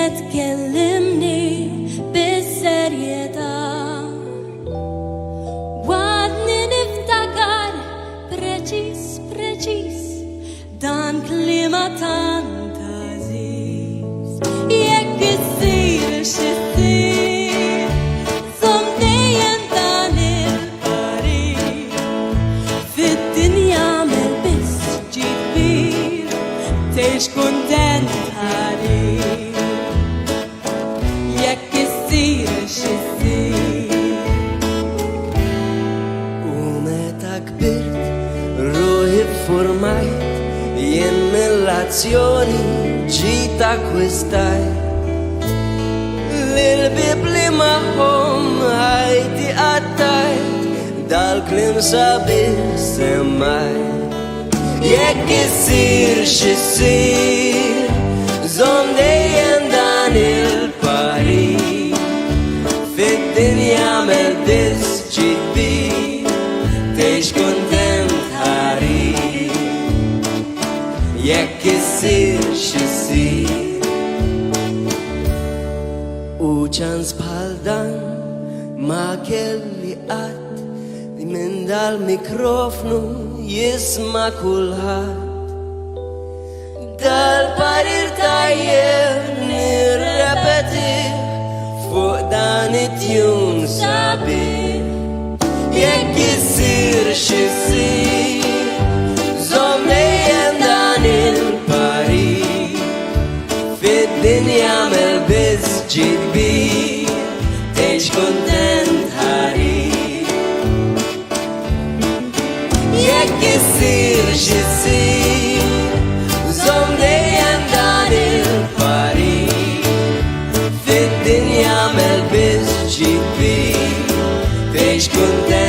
se tkellimni bis-serjetà. Wadni niftakar preċis dan klima tant aziz. Jekk issir x'issir, som dejjem dan il-parir. Fid-dinja mel biss ġid kbir, tgħix kuntent ħarir. Jekk issir x'issir. U meta kbirt ruħi formajt jien mill-azzjoni ġita akkwistajt l-bibli maħħom ħajti qattajt dal-klim sabiħ semmajt. Jekk issir x'issir, żomm dejjem dan il-parir. Fid-dinja mel biss ġid kbir, tgħix kuntent ħarir. Jekk issir x'issir. U ċans bħal dan ma kelli qatt li minn dal-mikrofnu jisma' kulħadd. Dal-parir tajjeb nirrepetih fuq dan it-tjun sabiħ. Jekk issir x'issir, żomm dejjem dan il-parir. Fid-dinja mel biss ġid kbir, tgħix kuntent ħarir. Jekk issir x'issir, żomm dejjem dan il-parir. Fid-dinja mel biss ġid kbir, tgħix kuntent